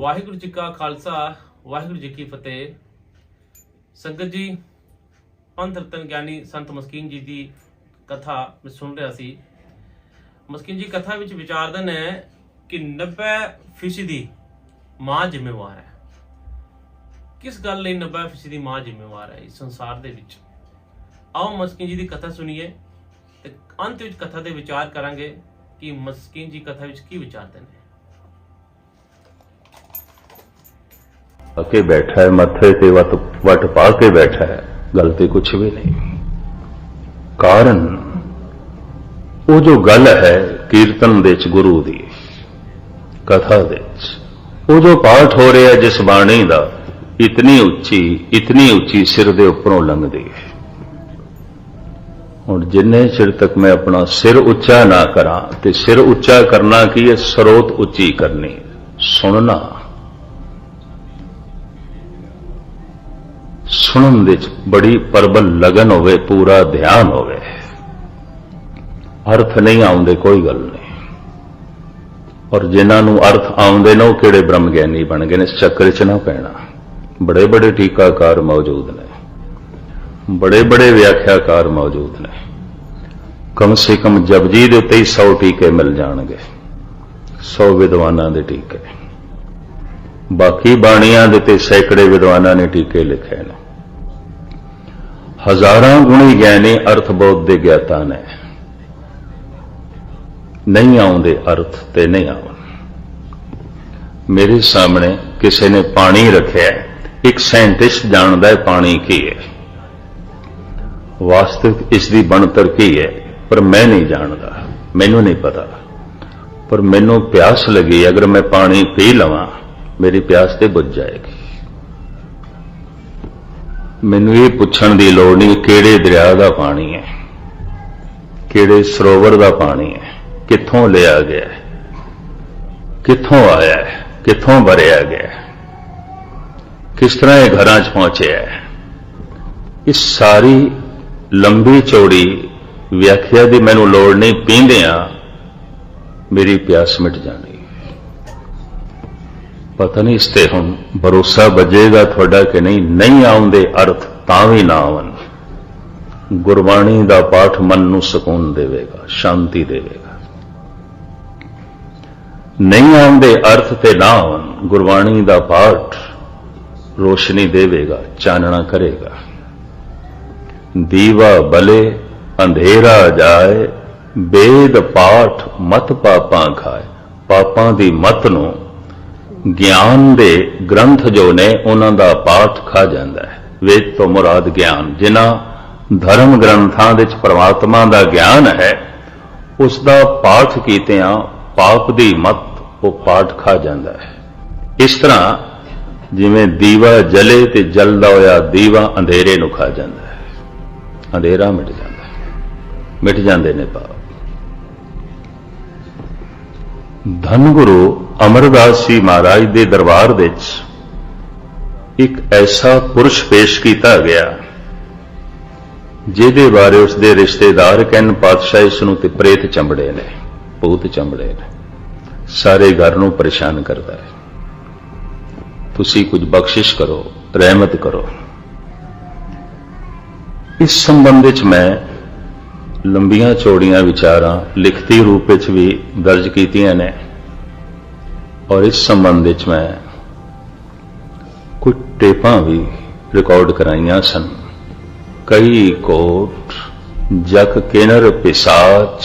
वाहिगुरु जी का खालसा वाहिगुरु जी की फतेह। संगत जी, पंथ रतन ज्ञानी संत मस्कीन जी की कथा मैं सुन रहा सी। मस्कीन जी कथा विच विचारदन है कि 90% मां जिम्मेवार है। किस गल लई 90% मां जिम्मेवार है इस संसार दे विच? आओ मस्कीन जी की कथा सुनिए ते अंत विच कथा दे विचार करांगे कि मस्कीन जी कथा विच की विचारदन है। के बैठा है मथे ते वट पा के बैठा है, गलती कुछ भी नहीं। कारण वो जो गल है कीर्तन दे च गुरु दी कथा दे च वो जो पाठ हो रहा है जिस बाणी दा इतनी उच्ची सिर दे उपरों लंघदी है। हुण जिन्ने चिर तक मैं अपना सिर उच्चा ना करा ते सिर उच्चा करना की है, स्रोत उच्ची करनी, सुनना, सुनन दे बड़ी प्रबल लगन होवे, पूरा ध्यान होवे। अर्थ नहीं आउंदे कोई गल नहीं, और जिन्हां नूं अर्थ आउंदे ने किहड़े ब्रह्म ज्ञानी बन गए ने, इस चक्कर च ना पैना। बड़े बड़े टीकाकार मौजूद ने, बड़े बड़े व्याख्याकार मौजूद ने। कम से कम जपजी दे उत्ते ही 100 टीके मिल जाणगे, 100 विद्वानां दे टीके। बाकी बाणियां दे ते सैकड़े विद्वानां ने टीके लिखे ने। हजारां गुणी ज्ञानी अर्थबोध दे ज्ञाता ने, नहीं आउंदे अर्थ ते नहीं आउण। मेरे सामने किसी ने पानी रखिया, एक साइंटिस्ट जानदा है पानी की है, वास्तविक इसकी बनतर की है, पर मैं नहीं जानदा, मैनू नहीं पता। पर मैनू प्यास लगी, अगर मैं पानी पी लवां मेरी प्यास ते बुझ जाएगी। मैनू ये पुछण दी लोड़ नहीं किहड़े दरिया दा पानी है, किहड़े सरोवर दा पानी है, कित्थों लिया गया है, कित्थों आया है, कित्थों भरिया गया है, किस तरह ये घरां च पहुंचे है। इस सारी लंबी चौड़ी व्याख्या दी मैनू लोड़ नहीं, पींदियां मेरी प्यास मिट जानी। पता नहीं इसते हुण भरोसा बजेगा थोड़ा कि नहीं। नहीं आउंदे अर्थ तां भी ना आवन। गुरबाणी दा पाठ मन नूं सुकून देवेगा, शांति देवेगा। नहीं आउंदे अर्थ ते ना आवन, गुरबाणी दा पाठ रोशनी देवेगा, चानना करेगा। दीवा बले अंधेरा जाए, वेद पाठ मत पापां खाए। पापां दी मत नूं ज्ञान दे ग्रंथ जो ने उन्हां दा पाठ खा जांदा है। वेद तो मुराद ज्ञान, जिन्हां धर्म ग्रंथां दे च परमात्मा दा ज्ञान है, उसका पाठ कीतियां पाप दी मत वो पाठ खा जांदा है। इस तरह जिवें दीवा जले ते जलदा होया दीवा अंधेरे नूं खा जांदा है, अंधेरा मिट जांदा है, मिट जांदे ने पाप। धन गुरु अमरदास जी महाराज दे दरबार विच एक ऐसा पुरुष पेश किया गया जिहदे बारे उसके रिश्तेदार कहन पातशाह इसनूं ते प्रेत चंबड़े ने, भूत चंबड़े ने, सारे घर नूं परेशान करता है। तुसी कुछ बख्शिश करो, रहमत करो। इस संबंध विच मैं लंबियां चौड़ियां विचारां लिखती रूप विच भी दर्ज कीतियां ने, और इस संबंध विच मैं कुछ टेपां भी रिकॉर्ड कराइयां सन। कई कोट जग किनर पिसाच,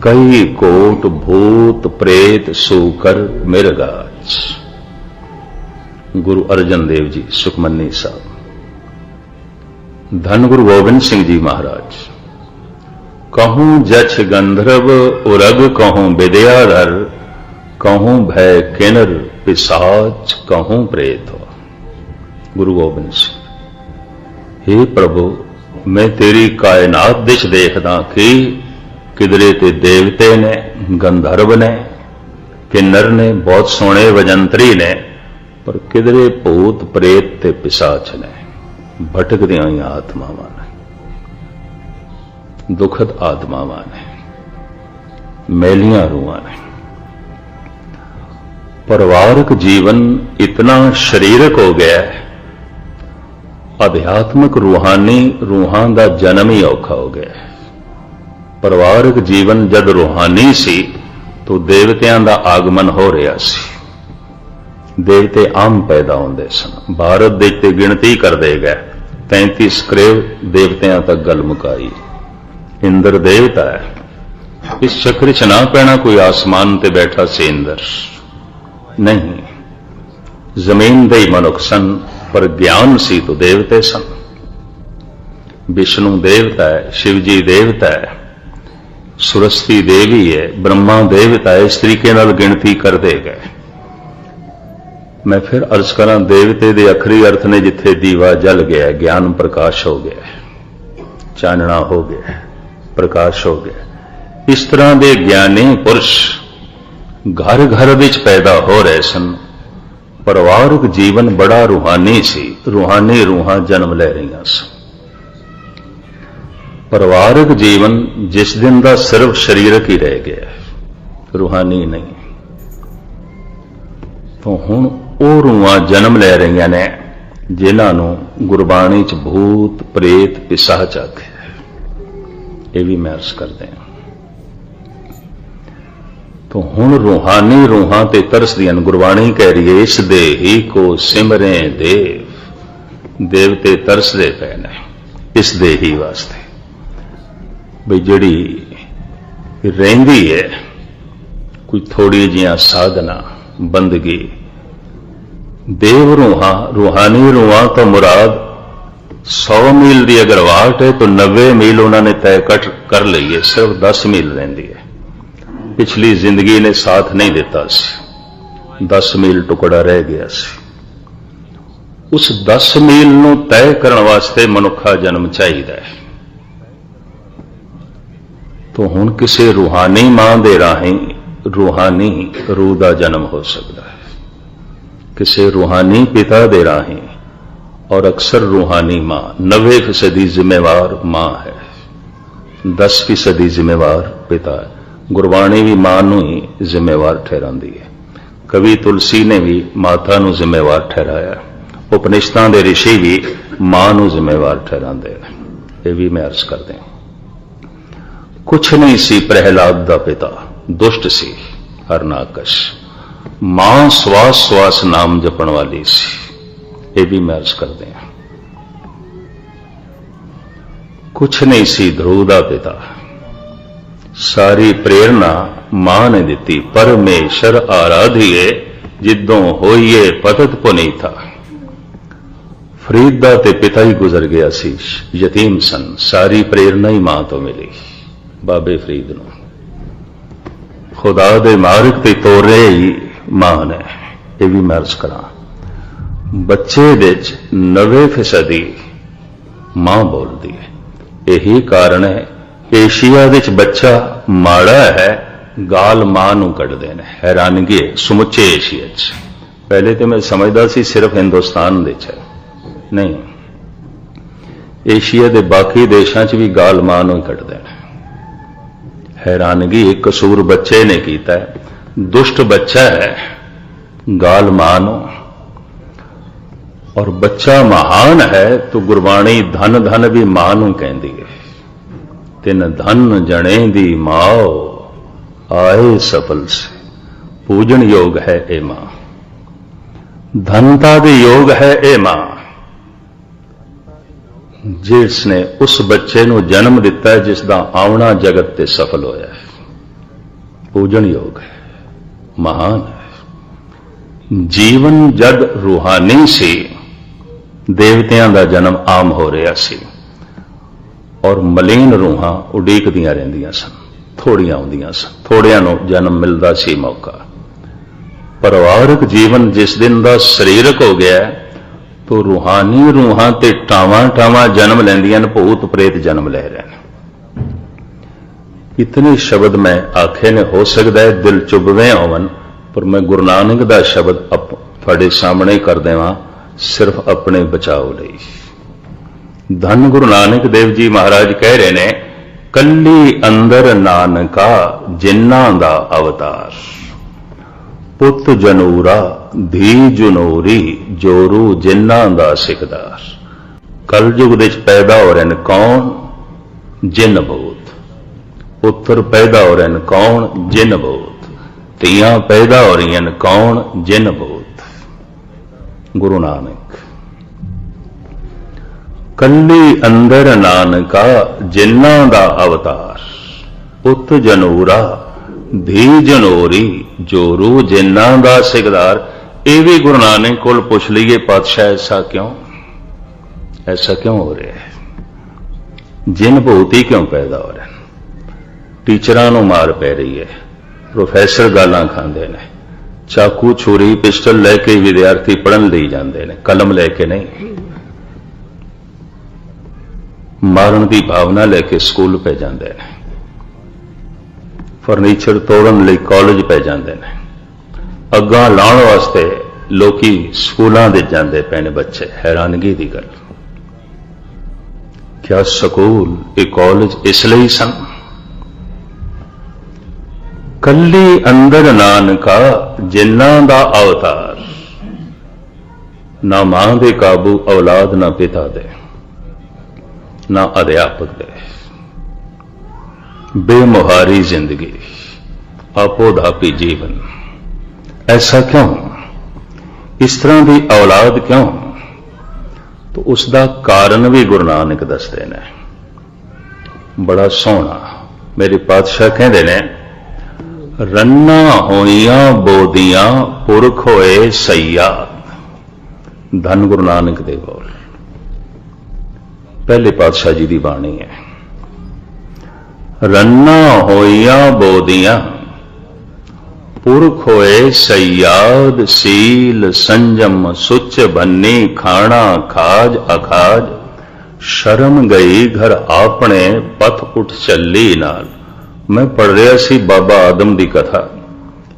कई कोट भूत प्रेत सूकर मिरगाच। गुरु अर्जन देव जी सुखमनी साहब। धन गुरु गोबिंद सिंह जी महाराज। कहूं जछ गंधर्व उरग, कहूं विद्याधर, कहूं भय किन्नर पिशाच, कहूं प्रेत। गुरु गोबिंद सिंह। हे प्रभु, मैं तेरी कायनात दिश देखदा कि किधरे ते देवते ने, गंधर्व ने, किन्नर ने, बहुत सोहणे वजंतरी ने, पर किधरे भूत प्रेत ते पिशाच ने, भटकदियां होईयां आत्मावां ने, दुखद आत्मावां ने, मैलियां रूहां ने। परिवारक जीवन इतना शरीरक हो गया है, अध्यात्मक रूहानी रूहां दा जन्म ही औखा हो गया है। परिवारक जीवन जद रूहानी सी तो देवतियां दा आगमन हो रहा सी, देवते आम पैदा होंदे सन। भारत दे ते गिणती करदे गए 33 करोड़ देवतियां तक गल मुकाई। इंद्र देवता है, इस चक्कर च ना पैना कोई आसमान ते बैठा सी इंद्र नहीं, जमीन दे ही मनुख सन, पर ज्ञान सी तो देवते सन। विष्णु देवता है, शिवजी देवता है, सुरस्ती देवी है, ब्रह्मा देवता है। इस तरीके नाल गिणती करते गए। मैं फिर अर्ज करा, देवते दे अखरी अर्थ ने जिथे दीवा जल गया, ज्ञान प्रकाश हो गया, चानना हो गया, प्रकाश हो गया। इस तरह के ज्ञानी पुरुष घर घर विच पैदा हो रहे सन। परिवारक जीवन बड़ा रूहानी सी, रूहानी रूहां जन्म ले रही सन। परिवारक जीवन जिस दिन का सिर्फ शरीरक ही रह गया, रूहानी नहीं। तो हुण वो रूहां जन्म ले रही ने जिन्होंने गुरबाणी च भूत प्रेत पिशाच आख्या। ये भी मैं अर्ज करते हैं। तो हुण रूहानी रूहां ते तरसदियां। गुरबाणी कह रही है, इस देही को सिमरे देव। देवते तरसदे पे ने इस देही वास्ते, बई जिहड़ी रहिंदी है कोई थोड़ी जिहां साधना बंदगी। देव रूहां रूहानी रूहां तो मुराद 100 मील की अगर वाट है तो 90 मील उन्होंने तय कर ली है, सिर्फ 10 मील रहिंदी है। पिछली जिंदगी ने साथ नहीं दिता सी, 10 मील टुकड़ा रह गया सी। उस 10 मील नूं तय करने वास्ते मनुखा जन्म चाहिए है। तो हुण किसी रूहानी मां दे राहीं रूहानी रूह दा जन्म हो सकता है, किसी रूहानी पिता दे राहीं। और अक्सर रूहानी मां 90% जिम्मेवार मां है, 10% जिम्मेवार पिता है। गुरबाणी भी मां नूं ही जिम्मेवार ठहरांदी है। कवि तुलसी ने भी माता नूं जिम्मेवार ठहराया। उपनिषदां दे ऋषि भी मां नूं जिम्मेवार ठहरांदे हैं। ये भी मैं अर्ज करदे हां। कुछ नहीं सी प्रहलाद दा पिता, दुष्ट सी हरनाकश। मां श्वास श्वास नाम जपण वाली सी। ये भी मैं अर्ज करदे हां। कुछ नहीं सी ध्रुव दा पिता, सारी प्रेरणा मां ने दी। परमेश्वर आराधिए जिदों होइए पतत पुनीता। फरीद दा ते पिता ही गुजर गया सी, यतीम सन। सारी प्रेरणा ही मां तो मिली। बाबे फरीद नूं खुदा दे मार्ग ते तोरे ही मां ने। यह भी मैं अर्ज करा, बच्चे विच 90% मां बोलती है। यही कारण है एशिया विच बच्चा माड़ा है, गाल मां नूं कढ़दे ने। हैरानगी है समुचे एशिया च। पहले तो मैं समझदा सी सिर्फ हिंदुस्तान विच है, नहीं, एशिया के बाकी देशों च भी गाल मां नूं ही कढ़दे ने। हैरानगी, एक कसूर बच्चे ने कीता है, दुष्ट बच्चा है, गाल मां नूं। और बच्चा महान है तो गुरबाणी धन धन भी मां नूं कहंदी है। तिन धन जने दी माओ आए सफल से। पूजन योग है ए मां, धनता दे योग है ए मां, जिसने उस बच्चे नूं जन्म दिता है जिसका आउणा जगत ते सफल होया है। पूजन योग है, महान है। जीवन जद रूहानी सी, देवतियां दा जन्म आम हो रहा सी और मलीन रूहां उडीकदियां रहिंदियां सन। थोड़ियां आउंदियां सन, थोड़ियां नूं जन्म मिलदा सी मौका। परिवारक जीवन जिस दिन दा शरीरक हो गया तो रूहानी रूहां ते टावां टावां जन्म लैंदियां, भूत प्रेत जन्म ले रहे हैं। इतने शब्द मैं आखे ने, हो सकता है दिल चुभवे होवन, पर मैं गुरु नानक दा शब्द तुहाडे सामने कर देवां, सिर्फ अपने बचाव लई। धन गुरु नानक देव जी महाराज कह रहे ने, कल्ली अंदर नानका जिन्ना दा अवतार। ਪੁੱਤ ਜਨੂਰਾ ਧੀ ਜਨੋਰੀ ਜੋਰੂ ਜਿਨ੍ਹਾਂ ਦਾ ਸਿਕਦਾਰ। ਕਲਯੁਗ ਦੇ ਵਿੱਚ ਪੈਦਾ ਹੋ ਰਹੇ ਨੇ ਕੌਣ? ਜਿਨ ਬੋਧ। ਪੁੱਤਰ ਪੈਦਾ ਹੋ ਰਹੇ ਨੇ ਕੌਣ? ਜਿਨ ਬੋਧ। ਧੀਆਂ ਪੈਦਾ ਹੋ ਰਹੀਆਂ ਨੇ ਕੌਣ? ਜਿਨ ਬੋਧ। ਗੁਰੂ ਨਾਨਕ ਕੱਲੀ ਅੰਦਰ ਨਾਨਕਾ ਜਿਨ੍ਹਾਂ ਦਾ ਅਵਤਾਰ। ਪੁੱਤ ਜਨੂਰਾ ਧੀ ਜਨੋਰੀ ਜੋਰੂ ਜਿਨ੍ਹਾਂ ਦਾ ਸਿਕਦਾਰ। ਇਹ ਵੀ ਗੁਰੂ ਨਾਨਕ ਕੋਲ ਪੁੱਛ ਲਈਏ ਪਾਤਸ਼ਾਹ ऐसा क्यों हो रहा है? जिन भूत ही क्यों पैदा हो रहे हैं? टीचरां नूं मार पै रही है, प्रोफैसर गालां खांदे ने, चाकू छुरी पिस्टल लैके विद्यार्थी पढ़न लई जांदे ने, कलम लैके नहीं। मारन की भावना लैके स्कूल पे जांदे ने, फर्नीचर तोड़न लई कॉलेज पे जांदे ने, अग्गां लाउण वास्ते लोकी स्कूलां दे जांदे पए ने बच्चे। हैरानगी की गल। क्या स्कूल ये कॉलेज इसलिए सन? कल्ली अंदर नानका जिन्हां दा अवतार। ना मां दे काबू औलाद, ना पिता दे, ना अध्यापक दे। बेमुहारी जिंदगी, आपोधापी जीवन। ऐसा क्यों? इस तरह की औलाद क्यों? तो उसका कारण भी गुरु नानक दसते ने, बड़ा सोहना। मेरे पातशाह कहते ने, रन्ना होइयां बोदियां पुरख होए सैया। धन गुरु नानक दे बोल, पहले पातशाह जी की बाणी है। रन्ना होइयां बोदियां पुरख होए सयाद। सील संजम सुच बन्नी खाना खाज अखाज। शर्म गई घर आपने पथ उठ चली नाल। मैं पढ़ रहा सी बाबा आदम की कथा।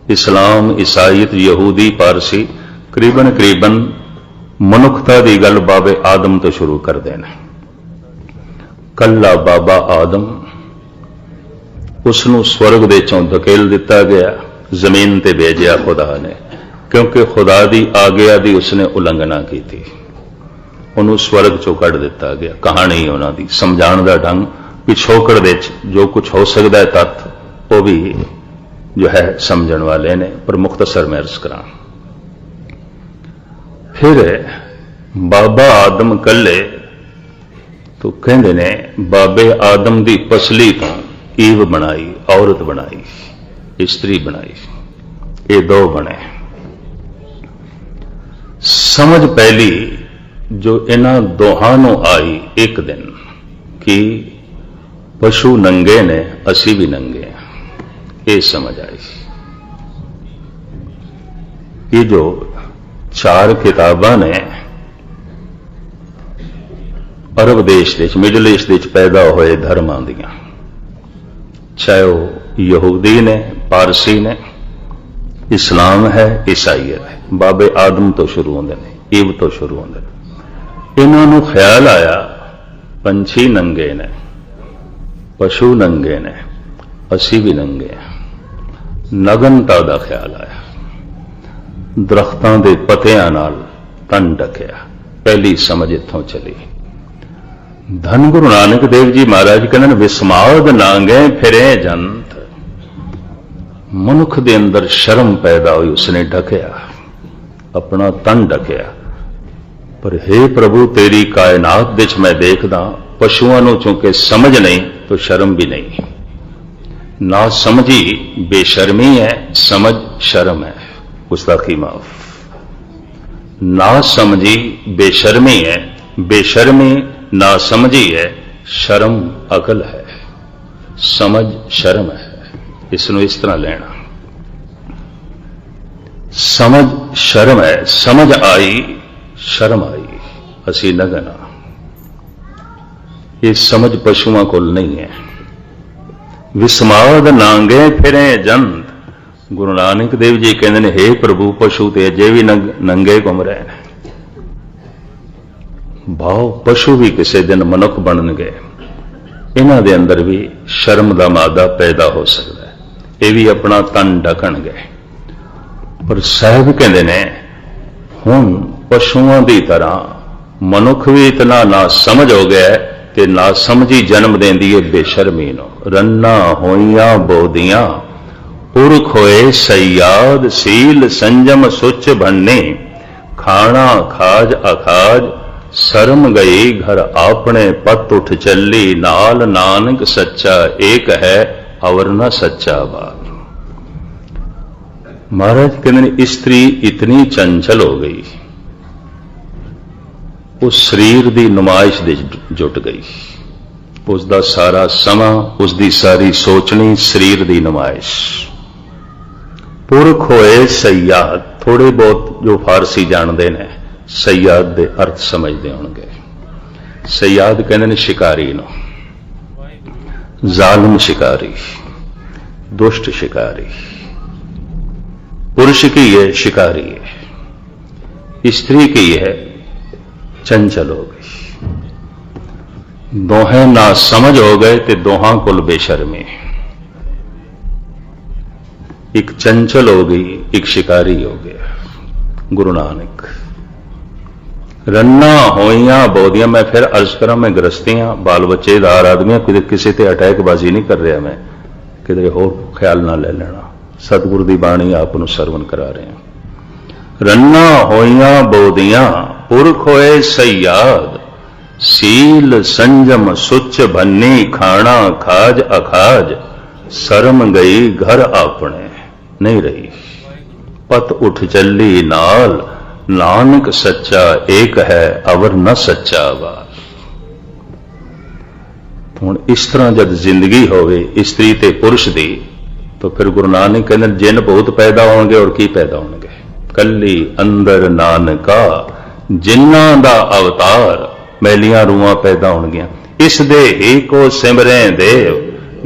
इस्लाम ईसाईयत यहूदी पारसी करीबन मनुखता की गल बाबे आदम तो शुरू कर देना। कला बाबा आदम, उसनू स्वर्ग दे चों धकेल दिता गया, जमीन ते भेजिया खुदा ने, क्योंकि खुदा की आग्या की उसने उलंघना की थी। उन्होंने स्वर्ग चो कढ़ दिता गया। कहानी उन्होंने समझाने का ढंग पिछोकड़ दे जो कुछ हो सकता है तत्थ वो भी जो है समझण वाले ने, पर मुख्तसर मैं अर्ज करा। फिर बाबा आदम कले तो कहते ने बाबे आदम की पसली तो ईव बनाई, औरत बनाई, स्त्री बनाई, ये दो बने। समझ पहली जो इन्हां दोहां नूं आई एक दिन कि पशु नंगे ने, असी भी नंगे हैं, ये समझ आई। ये जो 4 किताबां ने अरब देश दे, मिडल ईस्ट दे पैदा होए धर्मां दियां, चाहे वह यहूदी ने, पारसी ने, इस्लाम है, ईसाईयत है, बाबे आदम तो शुरू होंदे ने, ईव तो शुरू होंदे ने। इन्होंने ख्याल आया पंछी नंगे ने, पशु नंगे ने, असी भी नंगे हैं। नगनता का ख्याल आया। दरख्तां दे पत्तियां नाल तन ढकिया। पहली समझ इत्थों चली। धन गुरु नानक देव जी महाराज कहते विस्माद नांगे फिरे जंत। मनुख दे अंदर शर्म पैदा हुई, उसने ढकिया, अपना तन ढकिया। पर हे प्रभु तेरी कायनात दे मैं देखदा पशुओं नूं चूंकि समझ नहीं तो शर्म भी नहीं। ना समझी बेशर्मी है, समझ शर्म है, गुस्ताखी माफ। ना समझी बेशर्मी है, बेशर्मी ना समझी है, शर्म अकल है, समझ शर्म है। इसनों इस तरह लेना। समझ शर्म है, समझ आई शर्म आई, असी नगना। ये समझ पशुओं को नहीं है। विस्माद नांगे फिरे जंत। गुरु नानक देव जी कहते हैं हे प्रभु पशु ते अजे भी नंगे घूम रहे हैं। भाव पशु भी किसी दिन मनुख बननगे, इन्हां दे अंदर भी शर्म का मादा पैदा हो सकता है। ये भी अपना तन ढकणगे। पर साहब कहते ने हुण पशुओं की तरह मनुख भी इतना ना समझ हो गया है कि ना समझी जन्म देंदी है बेशर्मी नो। रन्ना होइयां बोदियां पुरख होए सयाद सील संजम सुच भन्ने खाना खाज अखाज शर्म गई घर आपने पत उठ चली नाल नानक सच्चा एक है और न सच्चा बात। महाराज कहते स्त्री इतनी चंचल हो गई उस शरीर की नुमाइश दे जुट गई। उसका सारा समा उसकी सारी सोचनी शरीर की नुमाइश। पुरख होए सयाद, थोड़े बहुत जो फारसी जानते हैं सयाद के अर्थ समझते होंगे। सयाद कहते हैं शिकारी नो, जालिम शिकारी, दुष्ट शिकारी। पुरुष की है शिकारी है, स्त्री की है चंचल हो गई। दोहें ना समझ हो गए तो दोहां कुल बेशर्मी। एक चंचल हो गई, एक शिकारी हो गया। गुरु नानक रन्ना होइयां बोदियां। मैं फिर अर्ज करा, मैं गृहस्थियां बाल बच्चे दार आदमी किसी ते अटैकबाजी नहीं कर रहा, मैं किधरे होर ख्याल ना ले लेना। सतगुरु की बाणी आप सरवण करा रहे हैं। रन्ना होइयां बोदियां पुरख होए सयाद सील संजम सुच भन्नी खाना खाज अखाज शर्म गई घर आपने नहीं रही पत उठ चली नाल नानक सच्चा एक है अवर न सच्चा बात। हुण इस तरह जब जिंदगी होवे स्त्री ते पुरुष दी तो फिर गुरु नानक कहते जिन भूत पैदा होंगे और की पैदा होंगे। कली अंदर नानका जिन्ना दा अवतार मैलियां रूहां पैदा होणगियां। इस दे ही को सिमरे देव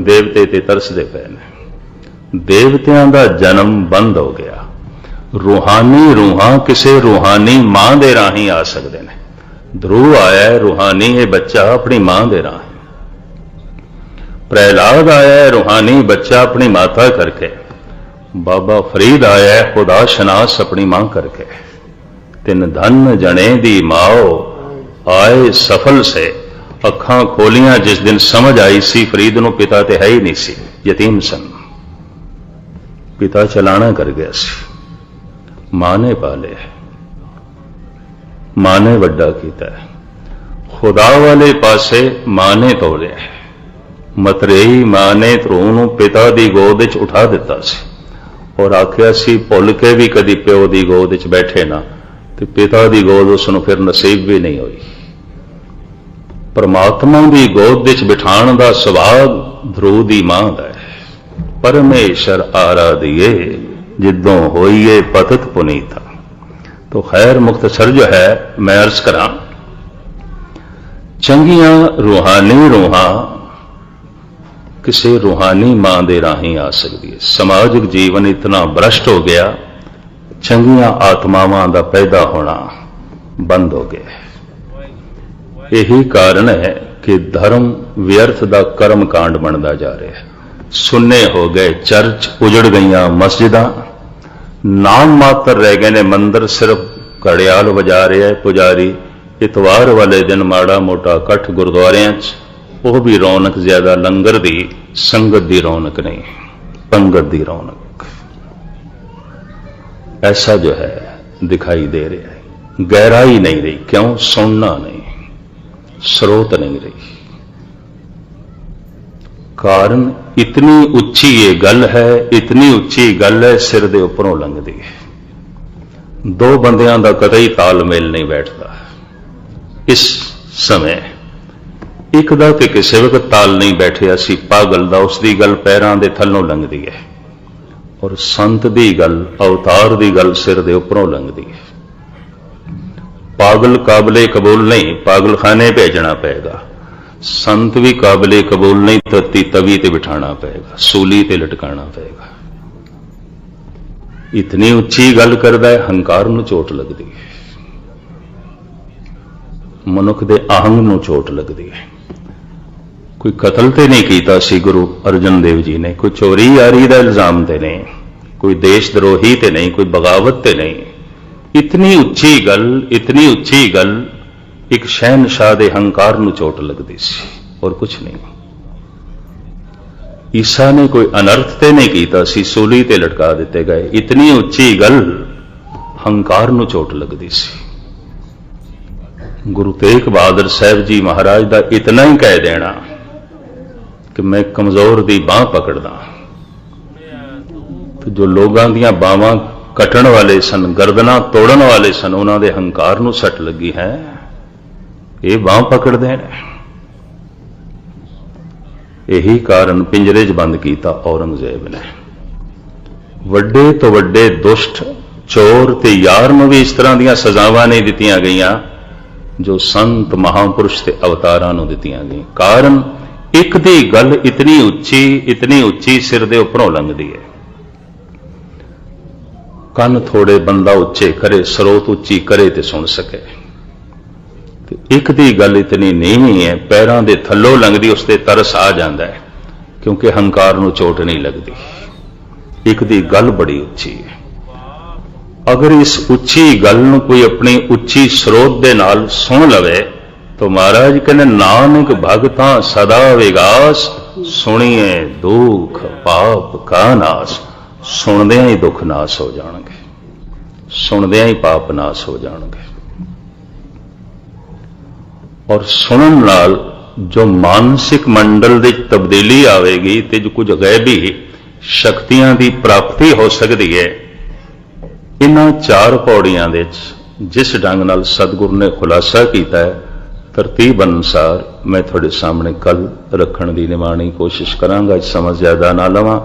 देवते ते तरसदे पए ने। देवतियां दा जन्म बंद हो गया। रूहानी रूहां किसी रूहानी मां दे राही आ सकते हैं। ध्रुव आया है रूहानी ये बच्चा अपनी मां दे राही। प्रहलाद आया है रूहानी बच्चा अपनी माता करके। बाबा फरीद आया है खुदा शनास अपनी मां करके। तिन धन जने दी माओ आए सफल से। अखां खोलियां जिस दिन समझ आई सी फरीद नूं पिता ते है ही नहीं सी, यतीम सन। पिता चलाना कर गया सी, मां ने पाले, मां ने वड्डा कीता है। खुदा वाले पासे मां ने तोलिया है। मतरेई मां ने ध्रुव नूं पिता दी गोद विच उठा दिता सी और आख्या सी भुल के भी कदी प्यो दी गोद विच बैठे ना तो पिता दी गोद उसनूं फिर नसीब भी नहीं हुई। परमात्मा की गोद विच बिठाण दा सुभाग ध्रुव दी मां दा है। परमेश्वर आराधिए जिदों होइए पतित पुनीता। तो खैर मुख्तसर जो है मैं अर्ज करा, चंगियां रूहानी रूहां किसी रूहानी मां दे राही आ सकती है। समाजिक जीवन इतना भ्रष्ट हो गया, चंगियां आत्मावां दा पैदा होना बंद हो गया। यही कारण है कि धर्म व्यर्थ दा कर्म कांड बनता जा रहा है। सुन्ने हो गए चर्च, उजड़ गईयां मस्जिदां, नाम मात्र रह गए ने मंदिर। सिर्फ घड़ियाल बजा रहा है पुजारी। इतवार वाले दिन माड़ा मोटा इकट्ठ गुरुद्वारियां च, वह भी रौनक ज्यादा लंगर दी संगत दी रौनक नहीं, पंगत दी रौनक। ऐसा जो है दिखाई दे रहा है। गहराई नहीं रही। क्यों? सुनना नहीं, स्रोत नहीं रही। कारण इतनी उच्ची ये गल है, इतनी उच्ची गल है सिर दे उपरों लंघदी है। दो बंदियां दा कतई तालमेल नहीं बैठता। इस समय एक दा ते किसी वक्त ताल नहीं बैठिया सी। पागल दा उसकी गल पैरां दे थल्लों लंघदी है और संत दी गल, अवतार दी गल सिर दे उपरों लंघदी है। पागल काबले कबूल नहीं, पागल खाने भेजना पएगा। संत भी काबले कबूल नहीं, तत्ती तवी ते बिठाना पएगा, सूली ते लटकाना पएगा। इतनी उच्ची गल करदा है, हंकार नूं चोट लगदी है, मनुख दे आहंग नूं चोट लगदी है। कोई कतल ते नहीं कीता सी गुरु अर्जन देव जी ने, कोई चोरी यारी दा इल्जाम ते नहीं, कोई देशद्रोही ते नहीं, कोई बगावत ते नहीं। इतनी उच्ची गल एक शहनशाह दे हंकार नूं चोट लगदी सी और कुछ नहीं। ईसा ने कोई अनर्थ ते नहीं कीता सी, सूली ते लटका दिते गए। इतनी उच्ची गल हंकार नूं चोट लगदी सी। गुरु तेग बहादुर साहब जी महाराज दा इतना ही कह देना कि मैं कमजोर दी बांह पकड़दा, तो जो लोगों दियां बावां कटण वाले सन, गर्दना तोड़न वाले सन, उन्हां दे हंकार नूं सट लगी है, ये बांह पकड़ देन। यही कारण पिंजरे च बंद किया औरंगजेब ने। वड्डे तो वड्डे दुष्ट चोर ते यार नूं भी इस तरह दीयां सजावां नहीं दित्तियां गईयां जो संत महापुरुष ते अवतारां नूं दित्तियां गईयां। कारण एक दी गल इतनी उच्ची सिर दे उपरों लंघदी है। कन थोड़े बंदा उच्चे करे, सरोत उच्ची करे ते सुन सके। एक दी गल इतनी नीवी है, पैरों के थल्लों लंघदी, उसते तरस आ जाता है, क्योंकि हंकार नूं चोट नहीं लगती। एक दी गल बड़ी उच्ची है। अगर इस उच्ची गल नूं कोई अपनी उच्ची स्रोत दे नाल सुन लवे तो महाराज कहने नानक भगतां सदा विगास, सुनिए दुख पाप का नाश। सुनदियां ही दुख नाश हो जाणगे, सुनदियां ही पाप नाश हो जाणगे। और सुनन नाल जो मानसिक मंडल दी तब्दीली आवेगी ते जो कुछ गैबी शक्तियां दी प्राप्ति हो सकती है। इन्हां चार पौड़ियां दे जिस ढंग नाल सतगुरु ने खुलासा किया है, तरतीब अनुसार मैं थोड़े सामने कल रखण दी निमाणी कोशिश करांगा। समझ ज्यादा ना लवां।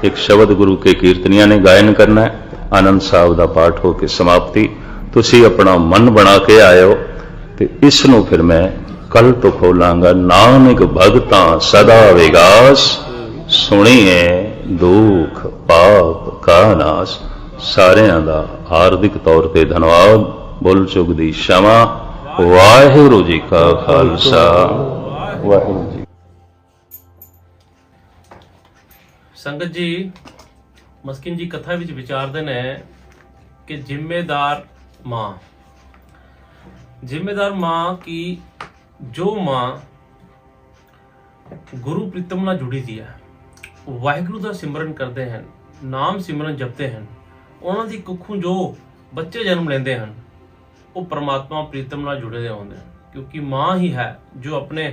एक शब्द गुरु के कीर्तनिया ने गायन करना है, आनंद साहब का पाठ हो के समाप्ति। तुसी अपना मन बना के आयो ते इस नूं फिर मैं कल तो खोलांगा। नानक भगतां सदा विगास, सुनिए दुख पाप का नाश। सारियां दा हार्दिक तौर ते धन्यवाद। बुल चुग दी क्षमा। वाहिगुरू जी का खालसा, वाहिगुरू जी। संगत जी, मस्किन जी कथा विच विचारदे ने कि जिम्मेदार मां की जो मां गुरु प्रीतम नाल जुड़ी दी है, वाहिगुरू दा सिमरन करते हैं, नाम सिमरन जपते हैं, उन्हां दी कुखों जो बच्चे जन्म लेंदे हैं वो परमात्मा प्रीतम नाल जुड़े होंदे हैं। क्योंकि मां ही है जो अपने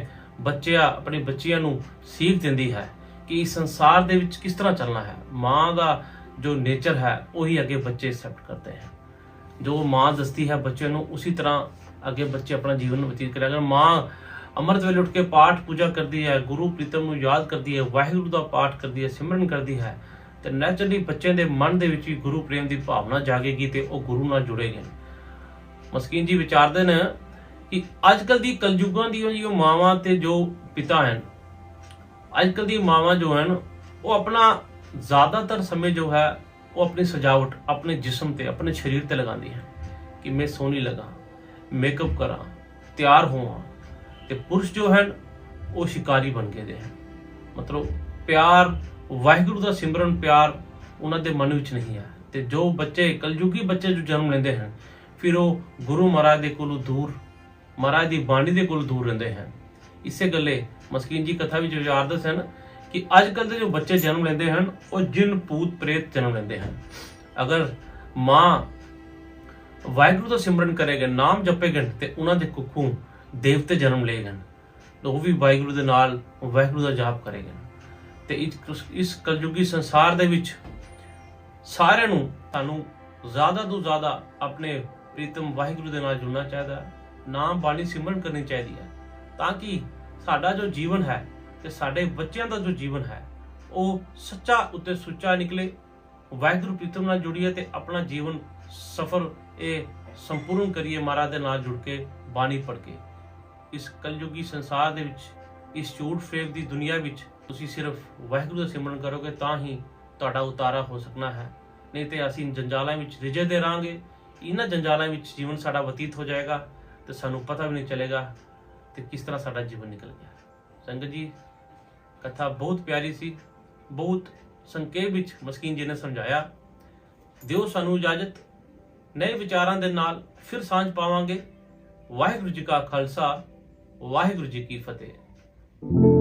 बच्चियां नूं सीख दिंदी है कि इस संसार दे विच किस तरह चलना है। मां दा जो नेचर है वही अगे बच्चे एक्सेप्ट करते हैं। जो मां दसती है बच्चे नूं उसी तरह अगे बच्चे अपना जीवन व्यतीत करें। अगर मां अमृत वेले उठ के पाठ पूजा करती है, गुरु प्रीतम नूं याद करती है, वाहिगुरू दा पाठ करती है, सिमरन करती है, तो नैचुरली बच्चे दे मन दे विच भी गुरु प्रेम की भावना जागेगी ते वो गुरु नाल जुड़ेगे। मस्कीन जी विचारदे ने कि अजकल दी कलयुगां दी जो मावां ते जो पिता हैं, अजकल दी मावां जो हैं वो अपना ज्यादातर समय जो है वो अपनी सजावट अपने जिस्म ते अपने शरीर ते लगांदी है कि मैं सोहनी लगा, मेकअप करा, तैयार होवां। ते पुरुष जो हैं वो शिकारी बन गए हैं। मतलब प्यार वाहिगुरू दा सिमरन प्यार उन्हां दे मन विच नहीं है। ते जो बच्चे कलयुगी बच्चे जो जन्म लेंदे हैं फिर वो गुरु महाराज दे कोलों दूर, महाराज दी बाणी दे कोलों दूर रहंदे हैं। इसे गले मस्कीन जी कथा विच विचारदे सन कि अजकल के जो बच्चे जन्म लेंदे हैं वो जिन भूत प्रेत जन्म लेंदे हैं। अगर मां वाहिगुरू दा सिमरन करेगा, नाम जपेगा ते उन्हां दे कुखों देवते जन्म लेगा, तो वो भी वाहिगुरू दे नाल वाहिगुरू दा जाप करेगा। ते इस कलयुगी संसार दे विच सारिआं नूं तानूं ज़्यादा तो ज़्यादा अपने प्रीतम वाहिगुरू दे नाल जुड़ना चाहिए, नाम बाणी सिमरन करनी चाहिए, ताकि साडा जो जीवन है ते साडे बच्चों का जो जीवन है वो सच्चा उत्ते सुच्चा निकले, वाहिगुरू प्रीतम नाल जुड़िए ते अपना जीवन सफर ये संपूर्ण करिए महाराज दे नाल जुड़ के बाणी पढ़ के। इस कलयुगी संसार दे विच, इस झूठ फेक दी दुनिया विच तुसीं सिर्फ वाहिगुरू दा सिमरन करोगे तां ही तुहाडा उतारा हो सकना है। नहीं तो असीं जंजालां विच रिझदे रहांगे, इन्हां जंजालां विच जीवन साडा व्यतीत हो जाएगा तो सानूं पता भी नहीं चलेगा कि किस तरह साडा जीवन निकल गया। संगत जी, कथा बहुत प्यारी सी, बहुत संक्षेप विच मस्कीन जी ने समझाया ਦਿਓ ਸਾਨੂੰ ਇਜਾਜ਼ਤ। ਨਏ ਵਿਚਾਰਾਂ ਦੇ ਨਾਲ ਫਿਰ ਸਾਂਝ ਪਾਵਾਂਗੇ। ਵਾਹਿਗੁਰੂ ਜੀ ਕਾ ਖਾਲਸਾ, ਵਾਹਿਗੁਰੂ ਜੀ ਕੀ ਫਤਿਹ।